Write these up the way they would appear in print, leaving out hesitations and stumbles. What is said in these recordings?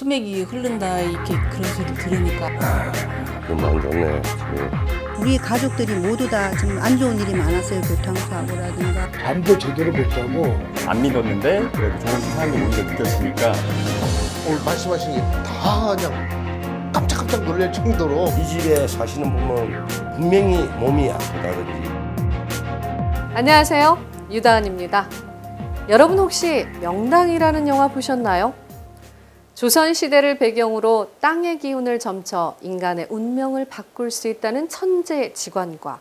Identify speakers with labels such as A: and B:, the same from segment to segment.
A: 수맥이 흐른다 이렇게 그런 소리 들으니까
B: 너무 안 좋네.
C: 우리 가족들이 모두 다 지금 안 좋은 일이 많았어요. 교통사고라든가.
D: 잠도 제대로 못 자고.
E: 안 믿었는데 그래도 좋은 사람이 오히려 느껴지니까
D: 오늘 말씀하신 게 다 그냥 깜짝깜짝 놀랄 정도로.
B: 이 집에 사시는 분은 분명히 몸이 아프다든지.
F: 안녕하세요. 유다은입니다. 여러분 혹시 명당이라는 영화 보셨나요? 조선시대를 배경으로 땅의 기운을 점쳐 인간의 운명을 바꿀 수 있다는 천재 직관과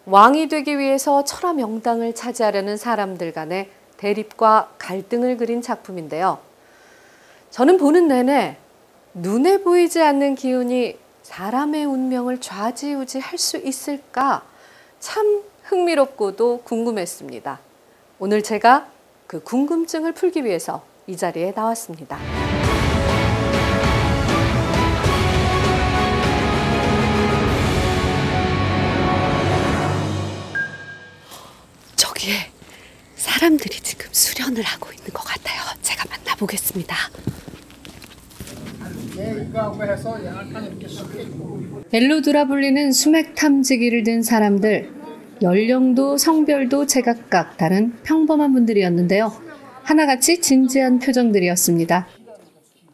F: 왕이 되기 위해서 철화 명당을 차지하려는 사람들 간의 대립과 갈등을 그린 작품인데요. 저는 보는 내내 눈에 보이지 않는 기운이 사람의 운명을 좌지우지할 수 있을까 참 흥미롭고도 궁금했습니다. 오늘 제가 그 궁금증을 풀기 위해서 이 자리에 나왔습니다. 저기에 사람들이 지금 수련을 하고 있는 것 같아요. 제가 만나보겠습니다. 벨로드라 불리는 수맥 탐지기를 든 사람들, 연령도 성별도 제각각 다른 평범한 분들이었는데요. 하나같이 진지한 표정들이었습니다.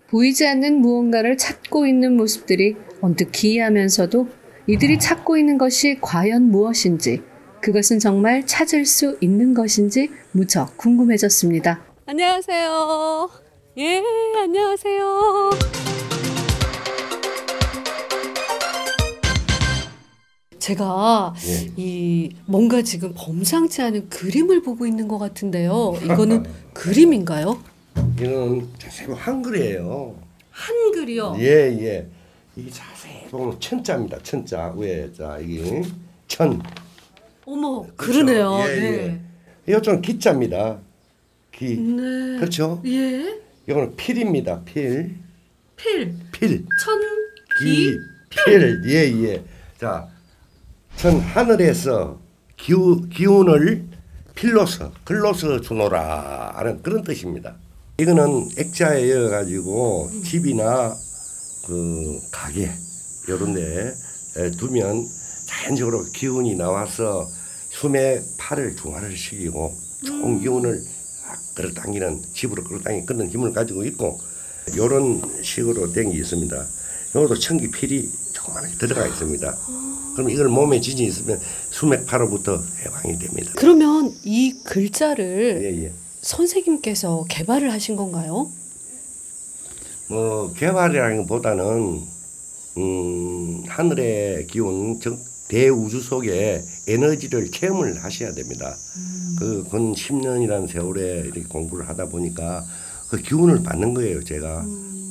F: 보이지 않는 무언가를 찾고 있는 모습들이 언뜻 기이하면서도 이들이 찾고 있는 것이 과연 무엇인지, 그것은 정말 찾을 수 있는 것인지 무척 궁금해졌습니다. 안녕하세요. 예, 안녕하세요. 제가 이 뭔가 지금 범상치 않은 그림을 보고 있는 것 같은데요. 이거는 그림인가요?
B: 이건 자세히 한글이에요.
F: 한글이요?
B: 예. 이 자세히 보면 천자입니다. 천자 위에 자 이게 천.
F: 어머,
B: 그렇죠?
F: 그러네요.
B: 예. 이것은 기자입니다. 기.
F: 네.
B: 그렇죠?
F: 예.
B: 이거는 필입니다. 필.
F: 필. 천,
B: 기, 필. 예. 자, 천 하늘에서 기운을 필로서 글로서 주노라 하는 그런 뜻입니다. 이거는 액자에 이어가지고 집이나 그 가게 이런 데 두면 자연적으로 기운이 나와서 수맥 팔을 중화를 시키고 좋은 기운을 끌어당기는 집으로 끌어당기는 그런 힘을 가지고 있고 이런 식으로 된 게 있습니다. 이것도 천기 필이 조그맣게 들어가 있습니다. 그럼 이걸 몸에 지진이 있으면 수맥파로부터 해방이 됩니다.
F: 그러면 이 글자를
B: 예.
F: 선생님께서 개발을 하신 건가요?
B: 뭐 개발이라는 것보다는 하늘의 기운, 즉 대우주 속에 에너지를 체험을 하셔야 됩니다. 그 근 10년이라는 세월에 이렇게 공부를 하다 보니까 그 기운을 받는 거예요. 제가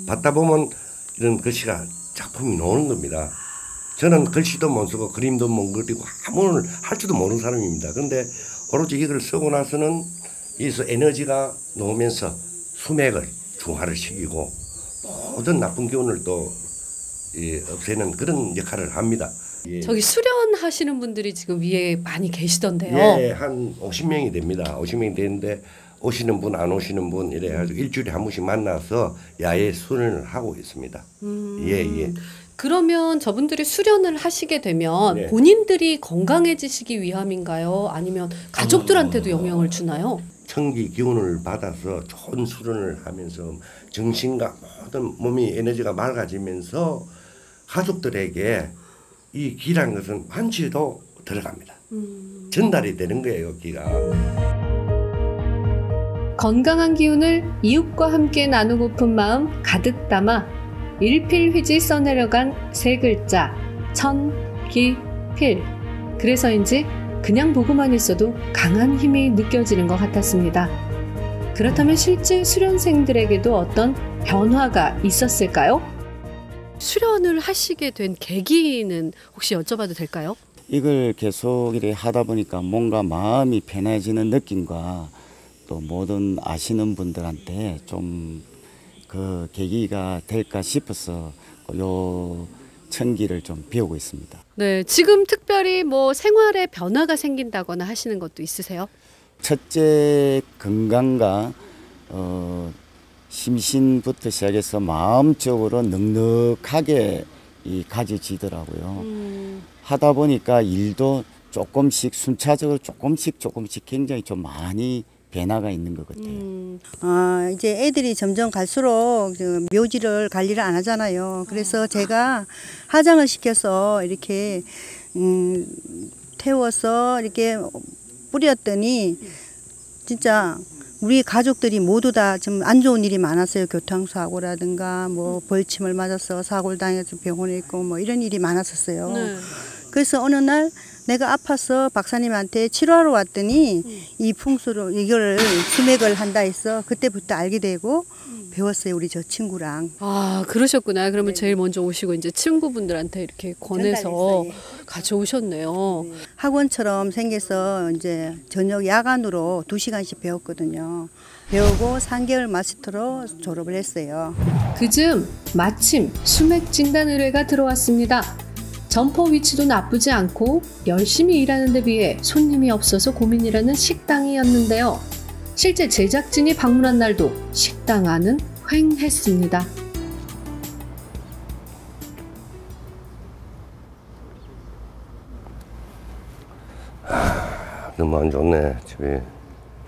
B: 받다 보면 이런 글씨가 작품이 나오는 겁니다. 저는 글씨도 못 쓰고 그림도 못 그리고 아무런 할 줄도 모르는 사람입니다. 그런데 오로지 이걸 쓰고 나서는 여기서 에너지가 나오면서 수맥을 중화를 시키고 모든 나쁜 기운을 또 없애는 그런 역할을 합니다. 예.
F: 저기 수련하시는 분들이 지금 위에 많이 계시던데요.
B: 예, 한 50명이 됩니다. 50명이 되는데 오시는 분 안 오시는 분 이래가지고 일주일에 한 번씩 만나서 야외 수련을 하고 있습니다. 예.
F: 그러면 저분들이 수련을 하시게 되면 본인들이 건강해지시기 위함인가요? 아니면 가족들한테도 영향을 주나요?
B: 천기 기운을 받아서 좋은 수련을 하면서 정신과 모든 몸이 에너지가 맑아지면서 가족들에게 이 기라는 것은 완치도 들어갑니다. 전달이 되는 거예요, 기가.
F: 건강한 기운을 이웃과 함께 나누고픈 마음 가득 담아 일필휘지 써내려간 세 글자 천, 기, 필. 그래서인지 그냥 보고만 있어도 강한 힘이 느껴지는 것 같았습니다. 그렇다면 실제 수련생들에게도 어떤 변화가 있었을까요? 수련을 하시게 된 계기는 혹시 여쭤봐도 될까요?
G: 이걸 계속 이렇게 하다 보니까 뭔가 마음이 편해지는 느낌과 또 모든 아시는 분들한테 좀 그 계기가 될까 싶어서 요 천기를 좀 배우고 있습니다.
F: 네, 지금 특별히 뭐 생활에 변화가 생긴다거나 하시는 것도 있으세요?
G: 첫째 건강과 심신부터 시작해서 마음적으로 넉넉하게 가져지더라고요. 하다 보니까 일도 조금씩 순차적으로 조금씩 굉장히 좀 많이 변화가 있는 것 같아요.
C: 이제 애들이 점점 갈수록 묘지를 관리를 안 하잖아요. 그래서 제가 화장을 시켜서 이렇게 태워서 이렇게 뿌렸더니 진짜 우리 가족들이 모두 다 좀 안 좋은 일이 많았어요. 교통사고라든가 뭐 벌침을 맞아서 사고를 당해서 병원에 있고 뭐 이런 일이 많았었어요.
F: 네.
C: 그래서 어느 날 내가 아파서 박사님한테 치료하러 왔더니 이 풍수로 이거를 수맥을 한다 해서 그때부터 알게 되고 배웠어요. 우리 저 친구랑.
F: 아, 그러셨구나. 그러면 제일 먼저 오시고 이제 친구분들한테 이렇게 권해서
C: 전달했어요.
F: 가져오셨네요.
C: 학원처럼 생겨서 이제 저녁 야간으로 2시간씩 배웠거든요. 배우고 3개월 마스터로 졸업을 했어요.
F: 그즈음 마침 수맥 진단 의뢰가 들어왔습니다. 점포 위치도 나쁘지 않고 열심히 일하는 데 비해 손님이 없어서 고민이라는 식당이었는데요. 실제 제작진이 방문한 날도 식당 안은 휑했습니다.
B: 너무 안 좋네 집이.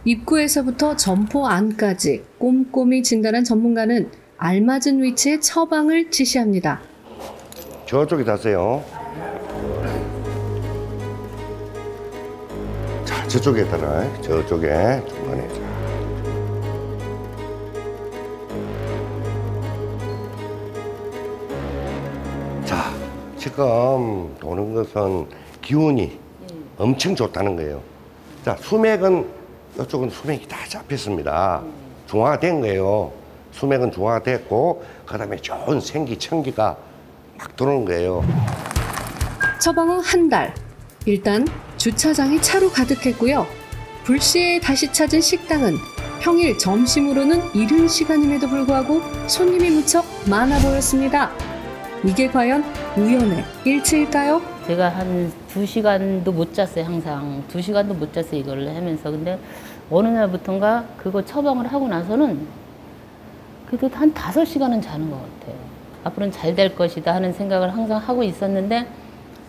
F: 입구에서부터 점포 안까지 꼼꼼히 진단한 전문가는 알맞은 위치에 처방을 지시합니다.
B: 저쪽에 다세요. 자, 저쪽에다가 저쪽에 중간에. 자, 지금 도는 것은 기운이 엄청 좋다는 거예요. 자, 수맥은 이쪽은 수맥이 다 잡혔습니다. 중화된 거예요. 수맥은 중화됐고 그다음에 좋은 생기, 청기가 막 들어오는 거예요.
F: 처방 후 한 달. 일단 주차장이 차로 가득했고요. 불시에 다시 찾은 식당은 평일 점심으로는 이른 시간임에도 불구하고 손님이 무척 많아 보였습니다. 이게 과연 우연의 일치일까요?
H: 제가 한 2시간도 못 잤어요. 항상 2시간도 못 잤어요. 이걸 하면서. 근데 어느 날부턴가 그거 처방을 하고 나서는 그래도 한 5시간은 자는 것 같아요. 앞으로는 잘 될 것이다 하는 생각을 항상 하고 있었는데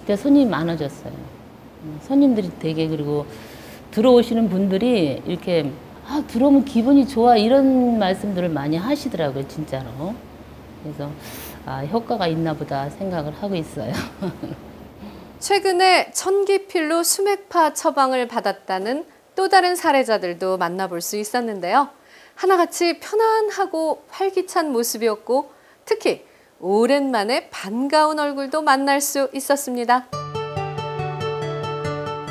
H: 이제 손님이 많아졌어요. 손님들이 되게, 그리고 들어오시는 분들이 이렇게 들어오면 기분이 좋아 이런 말씀들을 많이 하시더라고요. 진짜로. 그래서 효과가 있나 보다 생각을 하고 있어요.
F: 최근에 천기필로 수맥파 처방을 받았다는 또 다른 사례자들도 만나볼 수 있었는데요. 하나같이 편안하고 활기찬 모습이었고 특히 오랜만에 반가운 얼굴도 만날 수 있었습니다.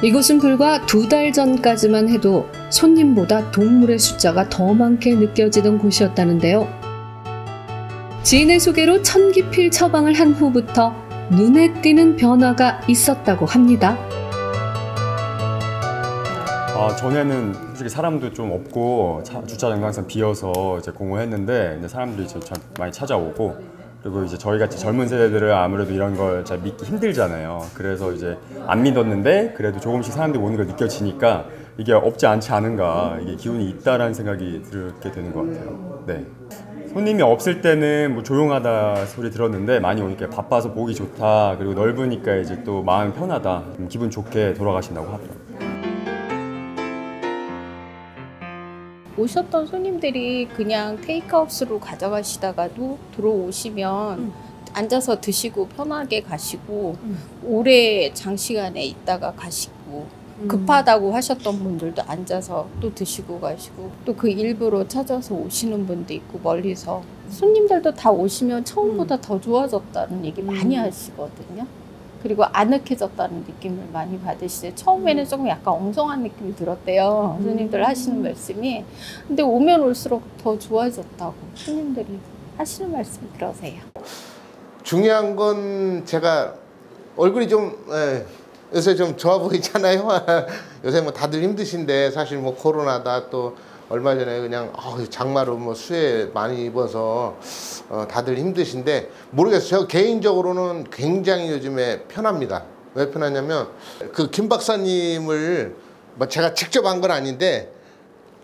F: 이곳은 불과 2달 전까지만 해도 손님보다 동물의 숫자가 더 많게 느껴지던 곳이었다는데요. 지인의 소개로 천기필 처방을 한 후부터 눈에 띄는 변화가 있었다고 합니다.
E: 전에는 솔직히 사람도 좀 없고 주차장도 항상 비어서 이제 공부했는데 이제 사람들이 이제 많이 찾아오고, 그리고 이제 저희 같이 젊은 세대들은 아무래도 이런 걸 잘 믿기 힘들잖아요. 그래서 이제 안 믿었는데 그래도 조금씩 사람들이 오는 걸 느껴지니까 이게 없지 않지 않은가, 이게 기운이 있다라는 생각이 들게 되는 것 같아요. 네. 손님이 없을 때는 뭐 조용하다 소리 들었는데 많이 오니까 바빠서 보기 좋다, 그리고 넓으니까 이제 또 마음이 편하다, 기분 좋게 돌아가신다고 하더라고요.
I: 오셨던 손님들이 그냥 테이크아웃으로 가져가시다가도 들어오시면 앉아서 드시고 편하게 가시고 오래 장시간에 있다가 가시고 급하다고 하셨던 분들도 앉아서 또 드시고 가시고 또 그 일부러 찾아서 오시는 분도 있고 멀리서 손님들도 다 오시면 처음보다 더 좋아졌다는 얘기 많이 하시거든요. 그리고 아늑해졌다는 느낌을 많이 받으시죠. 처음에는 조금 약간 엉성한 느낌이 들었대요. 손님들 하시는 말씀이. 근데 오면 올수록 더 좋아졌다고 손님들이 하시는 말씀 들으세요.
D: 중요한 건 제가 얼굴이 좀 요새 좀 좋아 보이잖아요. 요새 뭐 다들 힘드신데 사실 뭐 코로나다, 또 얼마 전에 그냥 장마로 뭐 수해 많이 입어서 다들 힘드신데 모르겠어요. 저 개인적으로는 굉장히 요즘에 편합니다. 왜 편하냐면 그 김 박사님을 뭐 제가 직접 한 건 아닌데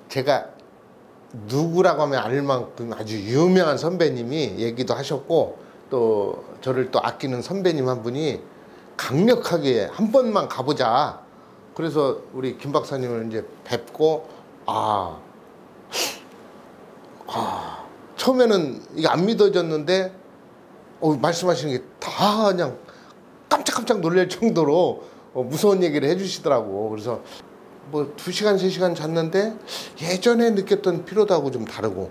D: 제가 누구라고 하면 알 만큼 아주 유명한 선배님이 얘기도 하셨고 또 저를 또 아끼는 선배님 한 분이 강력하게 한 번만 가보자. 그래서 우리 김 박사님을 이제 뵙고 처음에는 이게 안 믿어졌는데 말씀하시는 게 다 그냥 깜짝깜짝 놀랄 정도로 무서운 얘기를 해주시더라고. 그래서 뭐 2시간, 3시간 잤는데 예전에 느꼈던 피로도하고 좀 다르고.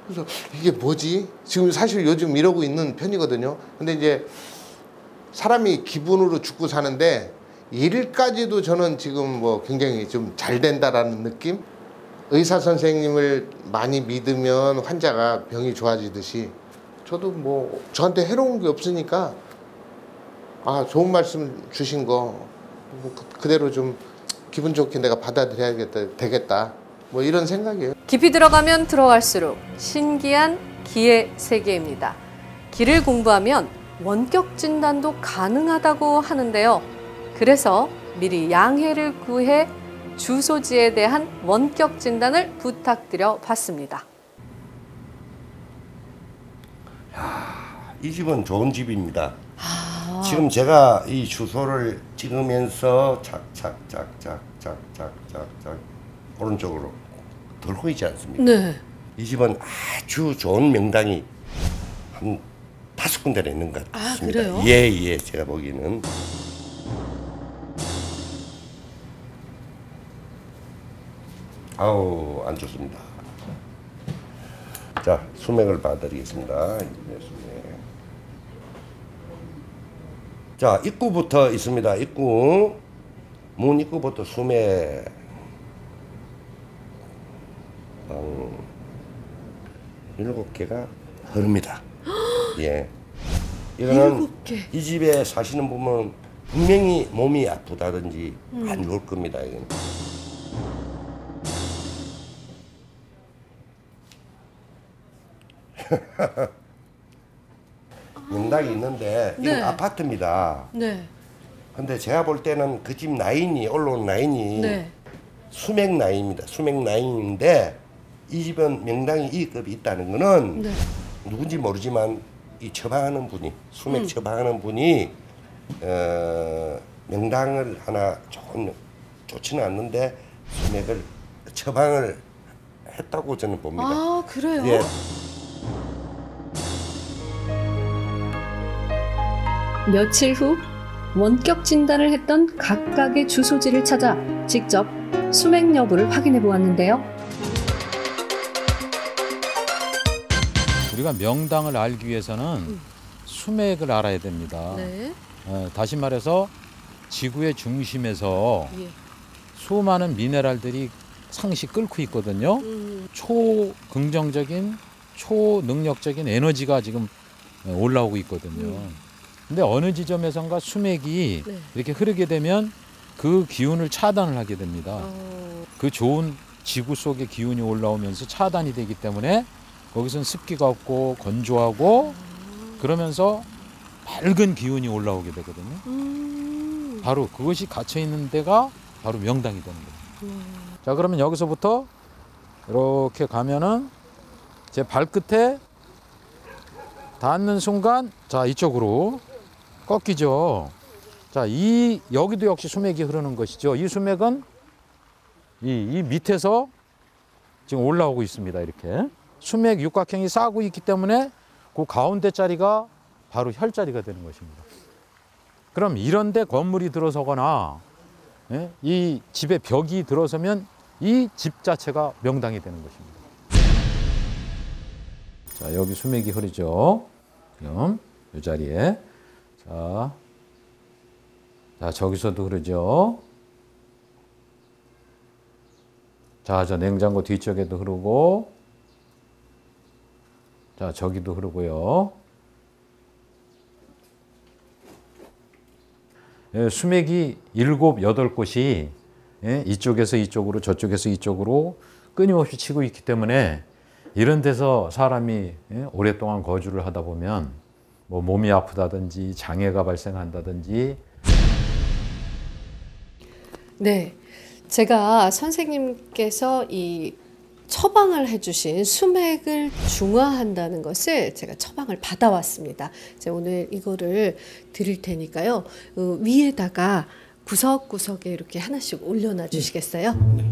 D: 그래서 이게 뭐지? 지금 사실 요즘 이러고 있는 편이거든요. 근데 이제 사람이 기분으로 죽고 사는데 일까지도 저는 지금 뭐 굉장히 좀 잘 된다라는 느낌? 의사 선생님을 많이 믿으면 환자가 병이 좋아지듯이 저도 뭐 저한테 해로운 게 없으니까 좋은 말씀 주신 거 그대로 좀 기분 좋게 내가 되겠다. 뭐 이런 생각이에요.
F: 깊이 들어가면 들어갈수록 신기한 기의 세계입니다. 기를 공부하면 원격 진단도 가능하다고 하는데요. 그래서 미리 양해를 구해 주소지에 대한 원격 진단을 부탁드려 봤습니다.
B: 이 집은 좋은 집입니다. 지금 제가 이 주소를 찍으면서 착착착착착착착 오른쪽으로 돌고 있지 않습니까?
F: 네.
B: 이 집은 아주 좋은 명당이 한 5군데나 있는 것 같습니다.
F: 그래요?
B: 예, 제가 보기에는. 아우, 안 좋습니다. 자, 수맥을 봐드리겠습니다. 수맥. 자, 입구부터 있습니다. 입구. 문 입구부터 수맥. 7개가 흐릅니다. 예. 이거는
F: 7개.
B: 이 집에 사시는 분은 분명히 몸이 아프다든지 안 좋을 겁니다. 이건. 명당이 있는데 이건 아파트입니다.
F: 네.
B: 근데 제가 볼 때는 그 집 라인이 올라온 라인이 수맥 라인입니다. 수맥 라인인데 이 집은 명당이 E급이 있다는 거는 누군지 모르지만 이 처방하는 분이 수맥 처방하는 분이 명당을 하나 조금 좋지는 않는데 수맥을 처방을 했다고 저는 봅니다.
F: 아, 그래요?
B: 예.
J: 며칠 후 원격 진단을 했던 각각의 주소지를 찾아 직접 수맥 여부를 확인해 보았는데요.
K: 우리가 명당을 알기 위해서는 수맥을 알아야 됩니다. 다시 말해서 지구의 중심에서 수많은 미네랄들이 상시 끓고 있거든요. 초긍정적인, 초능력적인 에너지가 지금 올라오고 있거든요. 근데 어느 지점에선가 수맥이 이렇게 흐르게 되면 그 기운을 차단을 하게 됩니다. 그 좋은 지구 속의 기운이 올라오면서 차단이 되기 때문에 거기서는 습기가 없고 건조하고 그러면서 맑은 기운이 올라오게 되거든요. 바로 그것이 갇혀 있는 데가 바로 명당이 되는 거예요. 자, 그러면 여기서부터 이렇게 가면은 제 발끝에 닿는 순간 자, 이쪽으로 꺾이죠. 자, 여기도 역시 수맥이 흐르는 것이죠. 이 수맥은 이 밑에서 지금 올라오고 있습니다. 이렇게 수맥 육각형이 싸고 있기 때문에 그 가운데 자리가 바로 혈자리가 되는 것입니다. 그럼 이런데 건물이 들어서거나 이 집의 벽이 들어서면 이 집 자체가 명당이 되는 것입니다. 자, 여기 수맥이 흐르죠. 지금 이 자리에. 자, 저기서도 흐르죠. 자, 저 냉장고 뒤쪽에도 흐르고, 자, 저기도 흐르고요. 수맥이 7, 8곳이 이쪽에서 이쪽으로 저쪽에서 이쪽으로 끊임없이 치고 있기 때문에 이런 데서 사람이 오랫동안 거주를 하다 보면 뭐 몸이 아프다든지 장애가 발생한다든지.
F: 네, 제가 선생님께서 이 처방을 해주신 수맥을 중화한다는 것을 제가 처방을 받아왔습니다. 제가 오늘 이거를 드릴 테니까요. 위에다가 구석구석에 이렇게 하나씩 올려놔 주시겠어요? 네.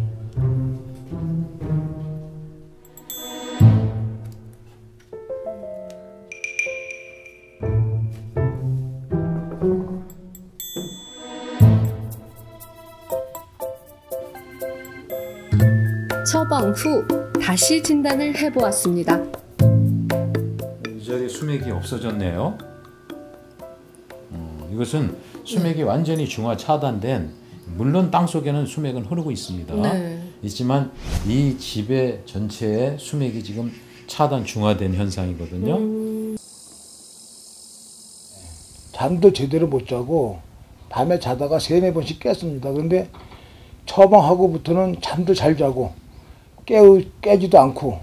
J: 처방 후 다시 진단을 해보았습니다.
K: 이 자리에 수맥이 없어졌네요. 이것은 수맥이 완전히 중화 차단된, 물론 땅속에는 수맥은 흐르고 있습니다. 네. 있지만 이 집의 전체에 수맥이 지금 차단 중화된 현상이거든요.
L: 잠도 제대로 못 자고 밤에 자다가 3-4번씩 깼습니다. 그런데 처방하고부터는 잠도 잘 자고 깨지도 않고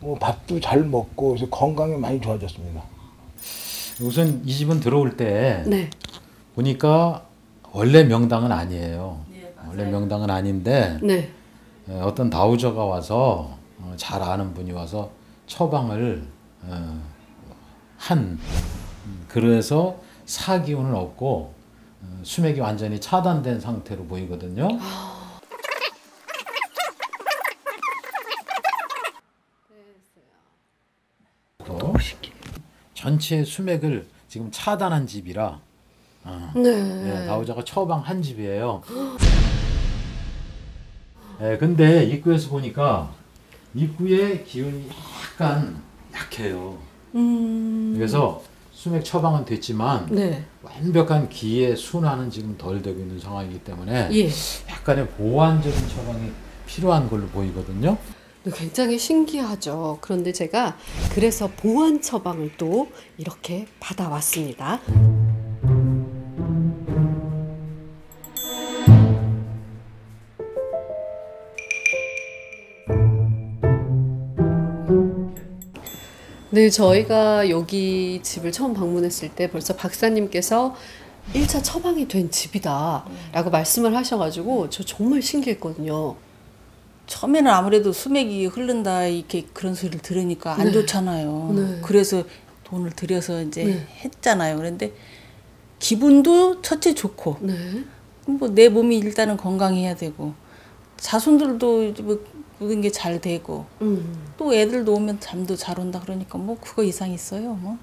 L: 뭐 밥도 잘 먹고 그래서 건강이 많이 좋아졌습니다.
K: 우선 이 집은 들어올 때 네. 보니까 원래 명당은 아니에요. 네, 원래 명당은 아닌데 네. 어떤 다우저가 와서 잘 아는 분이 와서 처방을 그래서 사기운을 얻고 수맥이 완전히 차단된 상태로 보이거든요. 전체 수맥을 지금 차단한 집이라 네, 다우저가 처방한 집이에요. 네, 근데 입구에서 보니까 입구의 기운이 약간 약해요. 그래서 수맥 처방은 됐지만 네. 완벽한 기의 순환은 지금 덜 되고 있는 상황이기 때문에 예. 약간의 보완적인 처방이 필요한 걸로 보이거든요.
F: 굉장히 신기하죠. 그런데 제가 그래서 보완 처방을 또 이렇게 받아왔습니다. 네, 저희가 여기 집을 처음 방문했을 때 벌써 박사님께서 1차 처방이 된 집이다 라고 말씀을 하셔가지고 저 정말 신기했거든요.
A: 처음에는 아무래도 수맥이 흐른다 이렇게 그런 소리를 들으니까 안 좋잖아요. 네. 그래서 돈을 들여서 이제 했잖아요. 그런데 기분도 첫째 좋고 뭐 내 몸이 일단은 건강해야 되고 자손들도 뭐 모든 게 잘 되고 또 애들도 오면 잠도 잘 온다 그러니까 뭐 그거 이상 있어요. 뭐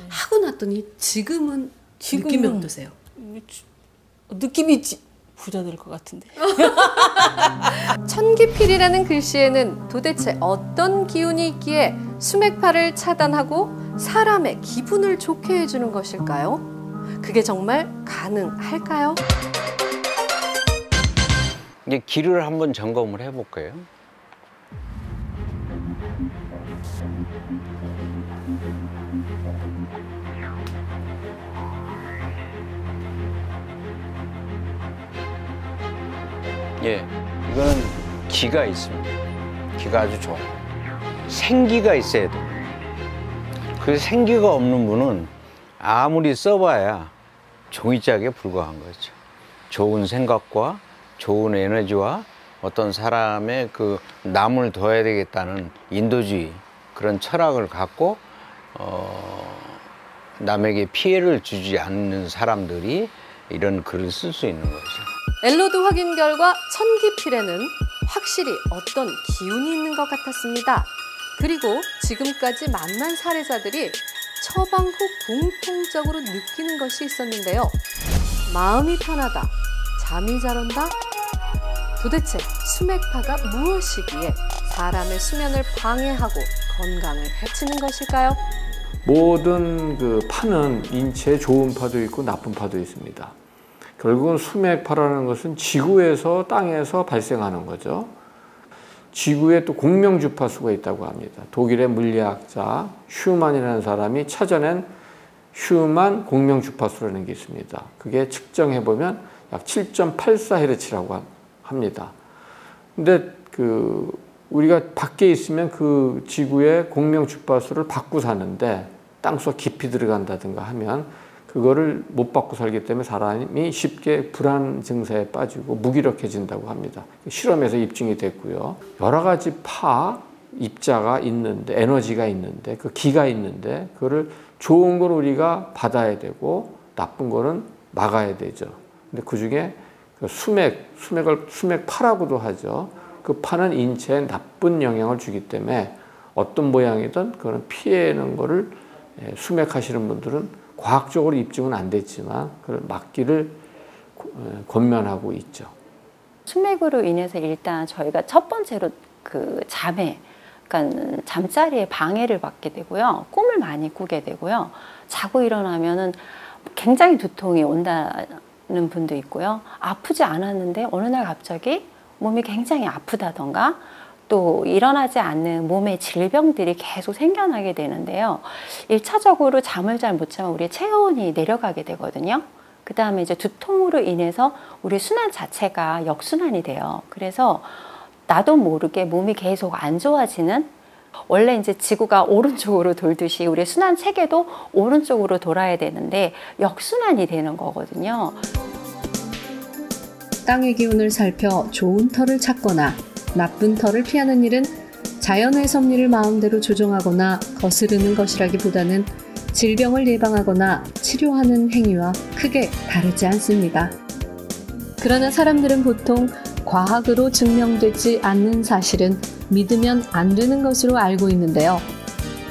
F: 하고 났더니 지금은 느낌이 어떠세요?
A: 느낌이 부자 될 것 같은데.
F: 천기필이라는 글씨에는 도대체 어떤 기운이 있기에 수맥파를 차단하고 사람의 기분을 좋게 해주는 것일까요? 그게 정말 가능할까요?
M: 이제 기를 한번 점검을 해볼까요? 예, 이거는 기가 있습니다. 기가 아주 좋아요. 생기가 있어야 돼요. 그 생기가 없는 분은 아무리 써봐야 종이짝에 불과한 거죠. 좋은 생각과 좋은 에너지와 어떤 사람의 그 남을 둬야 되겠다는 인도주의 그런 철학을 갖고 남에게 피해를 주지 않는 사람들이 이런 글을 쓸 수 있는 거죠.
F: 엘로드 확인 결과 천기필에는 확실히 어떤 기운이 있는 것 같았습니다. 그리고 지금까지 만난 사례자들이 처방 후 공통적으로 느끼는 것이 있었는데요. 마음이 편하다, 잠이 잘 온다. 도대체 수맥파가 무엇이기에 사람의 수면을 방해하고 건강을 해치는 것일까요?
N: 모든 그 파는 인체에 좋은 파도 있고 나쁜 파도 있습니다. 결국은 수맥파라는 것은 지구에서 땅에서 발생하는 거죠. 지구에 또 공명주파수가 있다고 합니다. 독일의 물리학자 슈만이라는 사람이 찾아낸 슈만 공명주파수라는 게 있습니다. 그게 측정해보면 약 7.84Hz라고 합니다. 근데 우리가 밖에 있으면 그 지구의 공명주파수를 받고 사는데 땅속 깊이 들어간다든가 하면 그거를 못 받고 살기 때문에 사람이 쉽게 불안 증세에 빠지고 무기력해진다고 합니다. 실험에서 입증이 됐고요. 여러 가지 입자가 있는데, 에너지가 있는데, 그 기가 있는데, 그거를 좋은 걸 우리가 받아야 되고 나쁜 거는 막아야 되죠. 근데 그 중에 수맥파라고도 하죠. 그 파는 인체에 나쁜 영향을 주기 때문에 어떤 모양이든 그거는 피하는 거를 수맥하시는 분들은 과학적으로 입증은 안 됐지만 그걸 막기를 권면하고 있죠.
O: 수맥으로 인해서 일단 저희가 첫 번째로 그 잠에, 그러니까 잠자리에 방해를 받게 되고요. 꿈을 많이 꾸게 되고요. 자고 일어나면은 굉장히 두통이 온다는 분도 있고요. 아프지 않았는데 어느 날 갑자기 몸이 굉장히 아프다던가 또 일어나지 않는 몸의 질병들이 계속 생겨나게 되는데요. 1차적으로 잠을 잘 못 자면 우리 체온이 내려가게 되거든요. 그 다음에 이제 두통으로 인해서 우리 순환 자체가 역순환이 돼요. 그래서 나도 모르게 몸이 계속 안 좋아지는, 원래 이제 지구가 오른쪽으로 돌듯이 우리 순환 체계도 오른쪽으로 돌아야 되는데 역순환이 되는 거거든요.
J: 땅의 기운을 살펴 좋은 터를 찾거나 나쁜 터를 피하는 일은 자연의 섭리를 마음대로 조정하거나 거스르는 것이라기보다는 질병을 예방하거나 치료하는 행위와 크게 다르지 않습니다. 그러나 사람들은 보통 과학으로 증명되지 않는 사실은 믿으면 안 되는 것으로 알고 있는데요.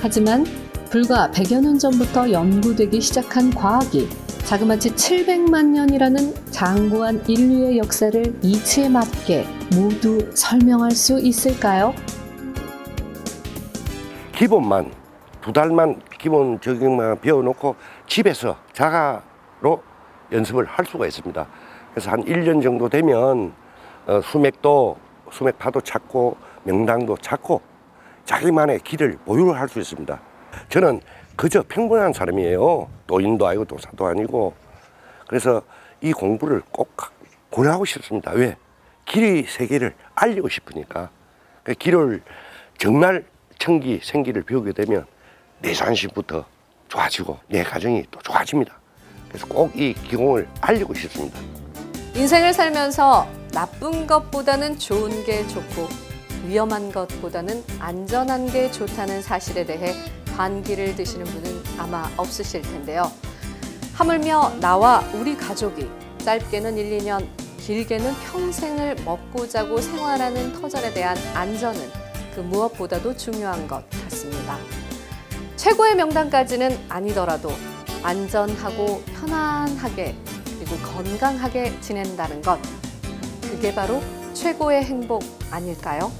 J: 하지만 불과 100여 년 전부터 연구되기 시작한 과학이 자그마치 700만 년이라는 장구한 인류의 역사를 이치에 맞게 모두 설명할 수 있을까요?
B: 기본만 2달만 기본 적용만 배워놓고 집에서 자가로 연습을 할 수가 있습니다. 그래서 한 1년 정도 되면 수맥파도 찾고 명당도 찾고 자기만의 길을 보유할 수 있습니다. 저는 그저 평범한 사람이에요. 도인도 아니고 도사도 아니고. 그래서 이 공부를 꼭 권하고 싶습니다. 왜? 길의 세계를 알리고 싶으니까. 그 길을 정말 청기, 생기를 배우게 되면 내 자신부터 좋아지고 내 가정이 또 좋아집니다. 그래서 꼭 이 기공을 알리고 싶습니다.
F: 인생을 살면서 나쁜 것보다는 좋은 게 좋고 위험한 것보다는 안전한 게 좋다는 사실에 대해 반기를 드시는 분은 아마 없으실 텐데요. 하물며 나와 우리 가족이 짧게는 1, 2년, 길게는 평생을 먹고 자고 생활하는 터전에 대한 안전은 그 무엇보다도 중요한 것 같습니다. 최고의 명당까지는 아니더라도 안전하고 편안하게 그리고 건강하게 지낸다는 것, 그게 바로 최고의 행복 아닐까요?